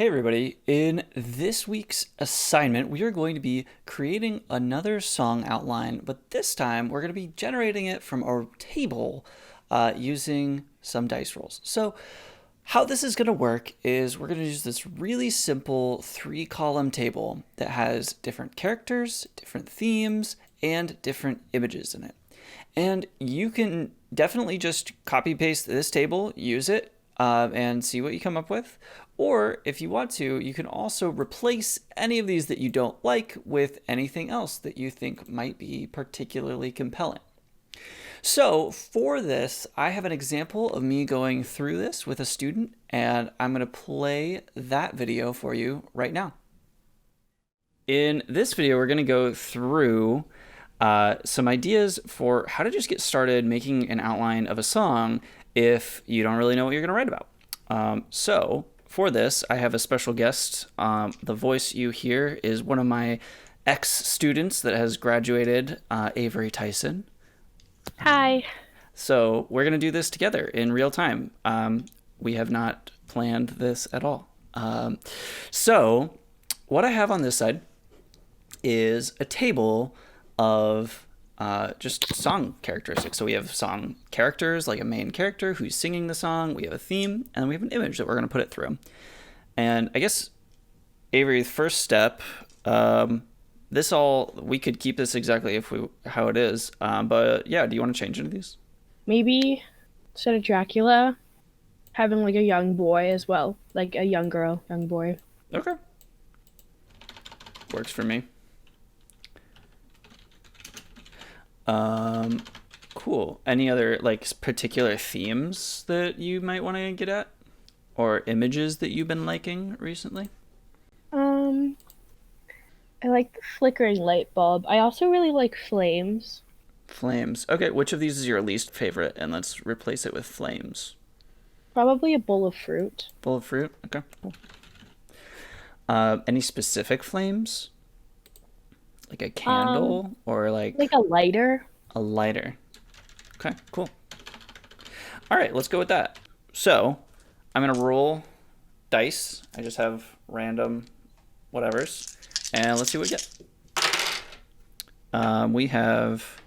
Hey everybody, in this week's assignment, we are going to be creating another song outline, but this time we're going to be generating it from a table using some dice rolls. So how this is going to work is we're going to use this really simple 3-column table that has different characters, different themes, and different images in it. And you can definitely just copy paste this table, use it, and see what you come up with. Or if you want to, you can also replace any of these that you don't like with anything else that you think might be particularly compelling. So for this, I have an example of me going through this with a student, and I'm going to play that video for you right now. In this video, we're going to go through some ideas for how to just get started making an outline of a song if you don't really know what you're going to write about. So for this, I have a special guest. The voice you hear is one of my ex-students that has graduated, Avery Tyson. Hi. So we're going to do this together in real time. We have not planned this at all. So what I have on this side is a table of just song characteristics. So we have song characters, like a main character who's singing the song. We have a theme, and we have an image that we're going to put it through. And I guess, Avery, the first step, we could keep this exactly how it is. But yeah, do you want to change any of these? Maybe instead of Dracula, having like a young boy as well. Like a young girl, young boy. Okay. Works for me. Cool. Any other like particular themes that you might want to get at, or images that you've been liking recently? I like the flickering light bulb. I also really like flames. Flames. Okay, which of these is your least favorite? And let's replace it with flames. Probably a bowl of fruit. Bowl of fruit. Okay, cool. Any specific flames? Like a candle or like a lighter. a lighter. Okay, cool. All right, let's go with that. So I'm going to roll dice. I just have random whatevers. And let's see what we get. We have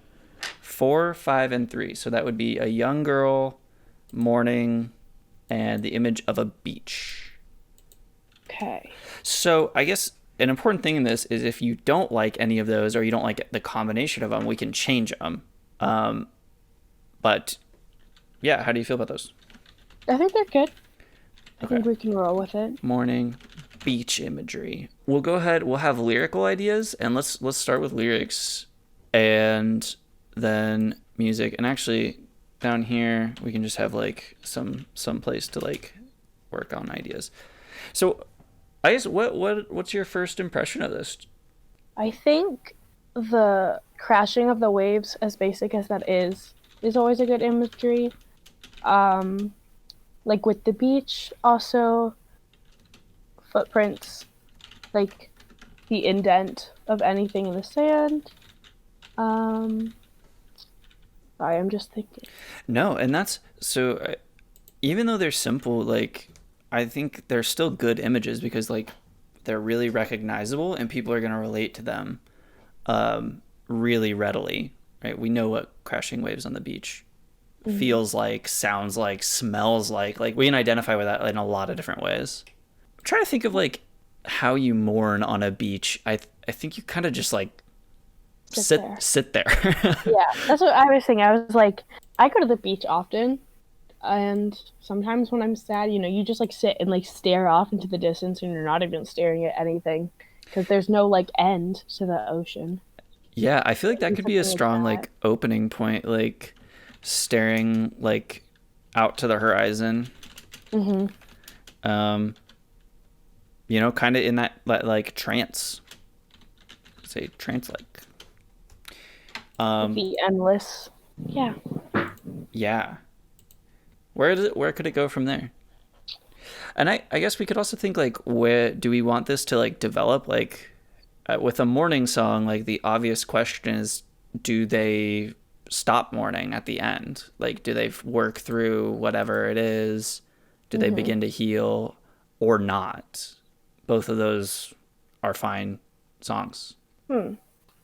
4, 5, and 3. So that would be a young girl, morning, and the image of a beach. Okay. So I guess an important thing in this is if you don't like any of those or you don't like the combination of them, we can change them. But yeah, how do you feel about those? I think they're good. I Okay. think we can roll with it. Morning, beach imagery. We'll go ahead. We'll have lyrical ideas, and let's start with lyrics, and then music. And actually, down here we can just have like some place to like work on ideas. So, I guess what's your first impression of this? I think the crashing of the waves, as basic as that is always a good imagery. Like with the beach, also footprints, like the indent of anything in the sand. Sorry, I'm just thinking. No, and that's so. Even though they're simple, like I think they're still good images because like they're really recognizable and people are gonna relate to them, really readily. Right? We know what crashing waves on the beach feels like, sounds like, smells like. Like we can identify with that in a lot of different ways. I'm trying to think of like how you mourn on a beach. I think you kind of just like sit there. Yeah, that's what I was thinking. I was like, I go to the beach often, and sometimes when I'm sad, you just like sit and like stare off into the distance, and you're not even staring at anything because there's no like end to the ocean. Yeah, I feel like that could be a Something strong like like opening point, like staring like out to the horizon. that. Mm-hmm. Kind of in that like trance. Say trance like. The endless. Yeah. Yeah. Where could it go from there? And I guess we could also think like where do we want this to like develop like with a morning song, like the obvious question is do they stop mourning at the end? Like do they work through whatever it is? Do they begin to heal or not? both of those are fine songs. Hmm.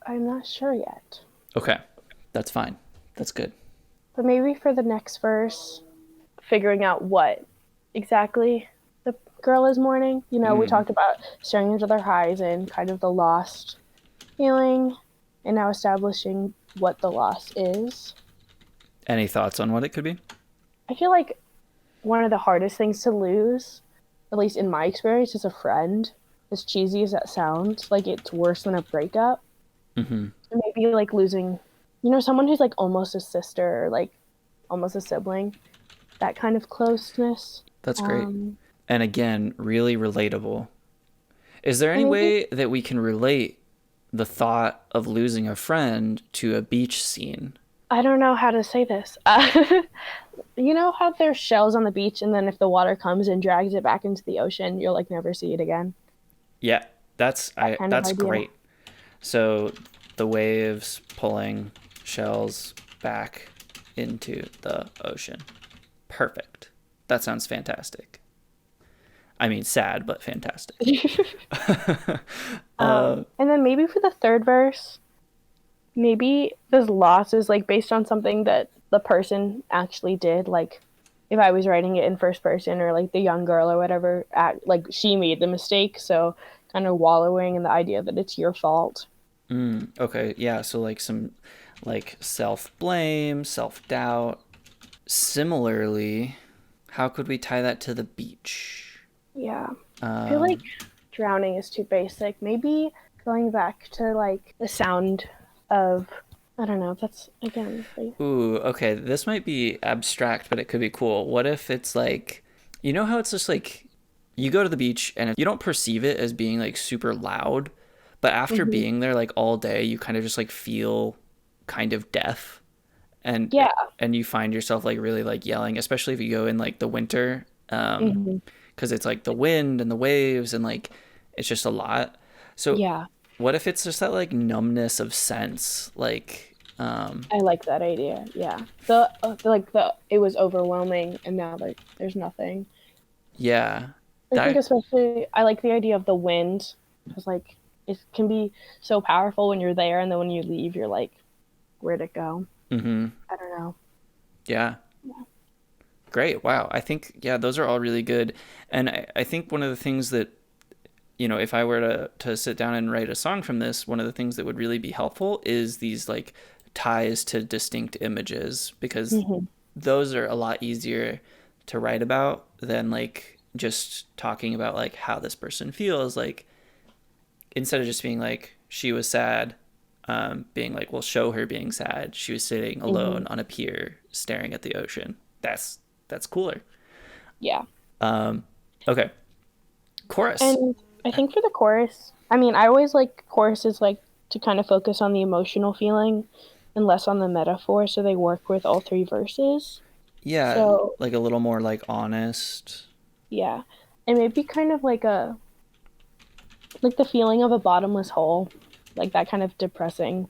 I'm not sure yet. Okay, that's fine. That's good. But maybe for the next verse, figuring out what exactly the girl is mourning. You know, we Mm. talked about staring into their eyes and kind of the lost feeling, and now establishing what the loss is. Any thoughts on what it could be? I feel like one of the hardest things to lose, at least in my experience, is a friend. As cheesy as that sounds, like it's worse than a breakup. Mm-hmm. Maybe like losing, you know, someone who's like almost a sister or like almost a sibling. That kind of closeness. That's great. Um, And again, really relatable. Is there and any maybe way that we can relate the thought of losing a friend to a beach scene? I don't know how to say this. You know how there's shells on the beach, and then if the water comes and drags it back into the ocean, you'll like never see it again. Yeah, That kind of that's idea. great. So the waves pulling shells back into the ocean. Perfect. That sounds fantastic. I mean, sad, but fantastic. And then maybe for the third verse, maybe this loss is like based on something that the person actually did. Like if I was writing it in first person, or like the young girl or whatever, like she made the mistake, so kind of wallowing in the idea that it's your fault. Okay, yeah, so like some like self-blame, self-doubt. Similarly, how could we tie that to the beach? Yeah. I feel like Um, drowning is too basic. Maybe going back to like the sound of, I don't know, that's again like, ooh, okay, this might be abstract, but it could be cool. What if it's like, you know how it's just like you go to the beach and you don't perceive it as being like super loud, but after mhm. being there like all day, you kind of just like feel kind of deaf Yeah. and you find yourself like really like yelling, especially if you go in like the winter, Hmm. because it's like the wind and the waves and like it's just a lot. So Yeah. what if it's just that like numbness of sense, like I like that idea. Yeah. The it was overwhelming and now like there's nothing. yeah, I think that especially I like the idea of the wind because like it can be so powerful when you're there and then when you leave you're like where'd it go? mm-hmm. I don't know. Yeah. Yeah. Great. Wow. I think, yeah, those are all really good. And I think one of the things that, you know, if I were to sit down and write a song from this, one of the things that would really be helpful is these like ties to distinct images because Hmm. those are a lot easier to write about than like just talking about like how this person feels. Like instead of just being like, she was sad, being like, we'll show her being sad. She was sitting Hmm. alone on a pier staring at the ocean. That's cooler. Yeah. Um, okay, chorus. And I think for the chorus, I mean, I always like choruses like to kind of focus on the emotional feeling and less on the metaphor, so they work with all three verses. Yeah, So, like a little more like honest. yeah. And maybe kind of like the feeling of a bottomless hole, like that kind of depressing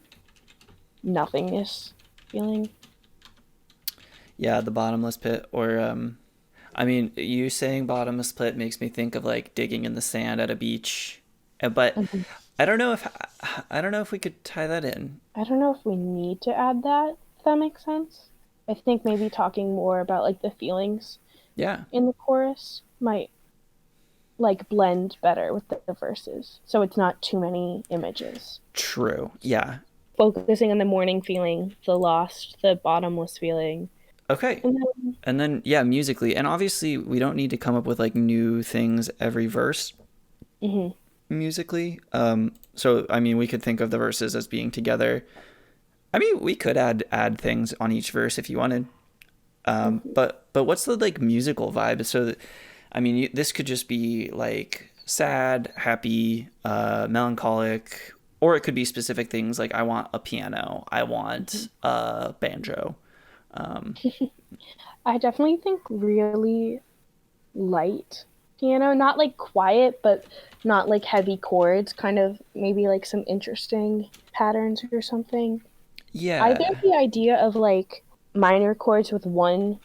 nothingness feeling. Yeah, the bottomless pit. Or I mean, you saying bottomless pit makes me think of like digging in the sand at a beach. But Mhm. I don't know if we could tie that in. I don't know if we need to add that, if that makes sense. I think maybe talking more about like the feelings Yeah, in the chorus might like blend better with the verses. So it's not too many images. true. Yeah. Focusing on the morning feeling, the lost, the bottomless feeling. Okay. And then And then yeah, musically, and obviously we don't need to come up with like new things every verse mhm, musically. So I mean, we could think of the verses as being together. I mean, we could add things on each verse if you wanted. mhm. But what's the like musical vibe? So that, I mean, this could just be like sad, happy, melancholic, or it could be specific things like I want a piano, I want a banjo. Um, I definitely think really light piano, not like quiet, but not like heavy chords, kind of maybe like some interesting patterns or something. Either yeah, the idea of like minor chords with one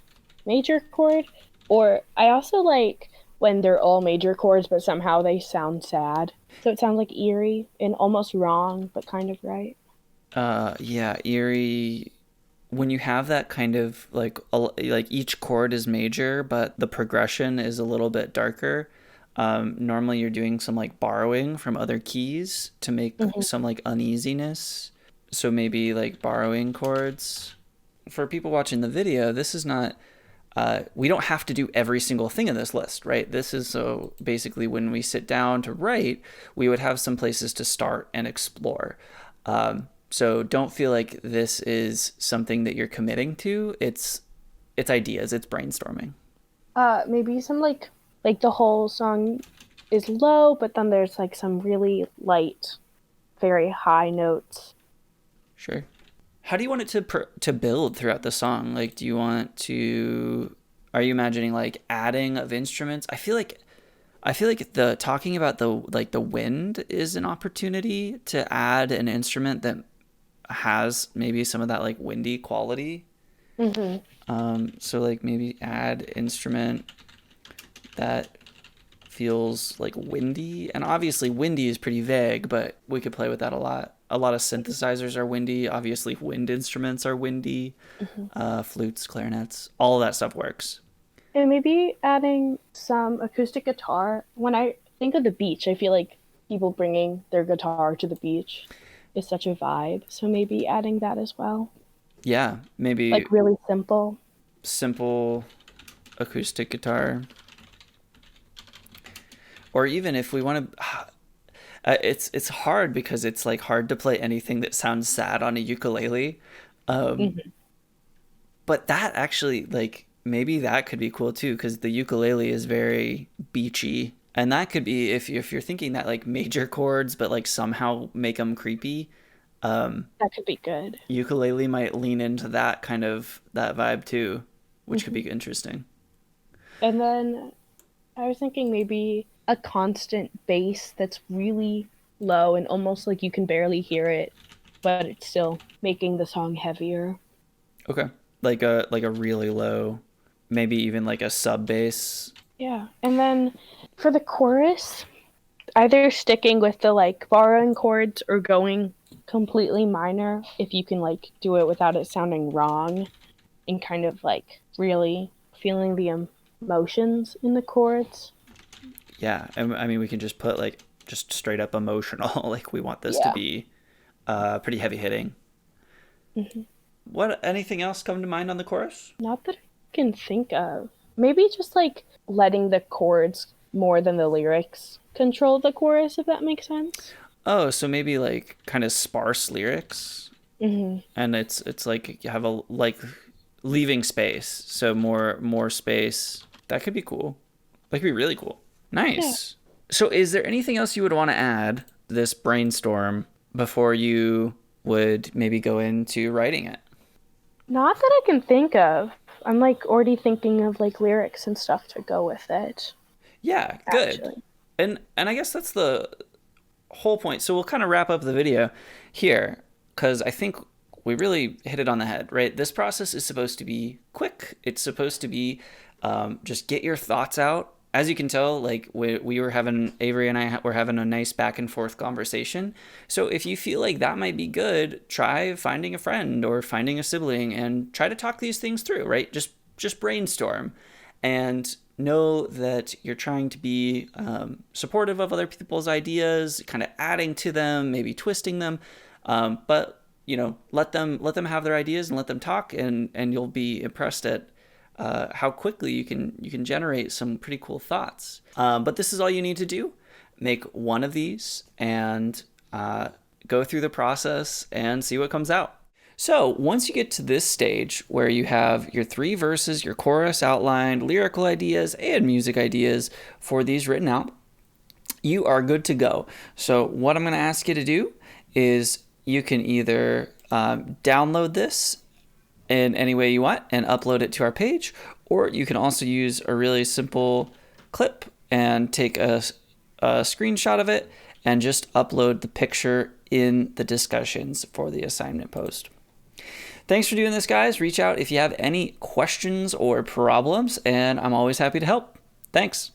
major chord, or I also like when they're all major chords, but somehow they sound sad. So it sounds like eerie and almost wrong, but kind of right. Yeah, eerie. When you have that kind of like each chord is major, but the progression is a little bit darker. Normally, you're doing some like borrowing from other keys to make Hmm. some like uneasiness. So maybe like borrowing chords. For people watching the video, this is not. We don't have to do every single thing in this list, right? This is so basically when we sit down to write, we would have some places to start and explore. So don't feel like this is something that you're committing to. It's ideas. It's brainstorming. Maybe some like the whole song is low, but then there's like some really light, very high notes. Sure. How do you want it to build throughout the song? Like, do you want to? Are you imagining like adding of instruments? I feel like the talking about the wind is an opportunity to add an instrument that has maybe some of that like windy quality. Hmm. So like maybe add instrument that feels like windy, and obviously windy is pretty vague, but we could play with that a lot. A lot of synthesizers are windy. Obviously, wind instruments are windy. Hmm. Flutes, clarinets, all of that stuff works. And maybe adding some acoustic guitar. When I think of the beach, I feel like people bringing their guitar to the beach is such a vibe. So maybe adding that as well. Yeah, maybe Like really simple. simple acoustic guitar, or even if we want to. It's hard because it's like hard to play anything that sounds sad on a ukulele. Um, Hmm. but that actually like maybe that could be cool too because the ukulele is very beachy, and that could be if you're thinking that like major chords but like somehow make them creepy. That could be good. Ukulele might lean into that kind of that vibe too, which could Hmm. be interesting. And then I was thinking maybe a constant bass that's really low and almost like you can barely hear it, but it's still making the song heavier. Okay, like a really low, maybe even like a sub bass. Yeah. And then for the chorus, either sticking with the like borrowing chords or going completely minor if you can like do it without it sounding wrong and kind of like really feeling the emotions in the chords. Yeah, I mean we can just put like just straight up emotional. Like we want this to Yeah. be pretty heavy hitting. Hmm. What anything else come to mind on the chorus? Not that I can think of. Maybe just like letting the chords more than the lyrics control the chorus, if that makes sense. Oh, so maybe like kind of sparse lyrics, Hmm. and it's like you have a like leaving space, so more space. That could be cool. That could be really cool. Yeah. Nice. So, is there anything else you would want to add to this brainstorm before you would maybe go into writing it? Not that I can think of. I'm like already thinking of like lyrics and stuff to go with it, Yeah, good. actually. And I guess that's the whole point. So we'll kind of wrap up the video here because I think we really hit it on the head, right? This process is supposed to be quick. It's supposed to be just get your thoughts out. As you can tell, like we were having Avery and I were having a nice back and forth conversation. So if you feel like that might be good, try finding a friend or finding a sibling and try to talk these things through, right? Just brainstorm and know that you're trying to be supportive of other people's ideas, kind of adding to them, maybe twisting them, but let them have their ideas and let them talk, and you'll be impressed at how quickly you can generate some pretty cool thoughts. But this is all you need to do: make one of these and go through the process and see what comes out. So, once you get to this stage where you have your three verses, your chorus outlined, lyrical ideas, and music ideas for these written out, you are good to go. So, what I'm going to ask you to do is you can either download this in any way you want and upload it to our page, or you can also use a really simple clip and take a screenshot of it and just upload the picture in the discussions for the assignment post. Thanks for doing this, guys. Reach out if you have any questions or problems, and I'm always happy to help. Thanks.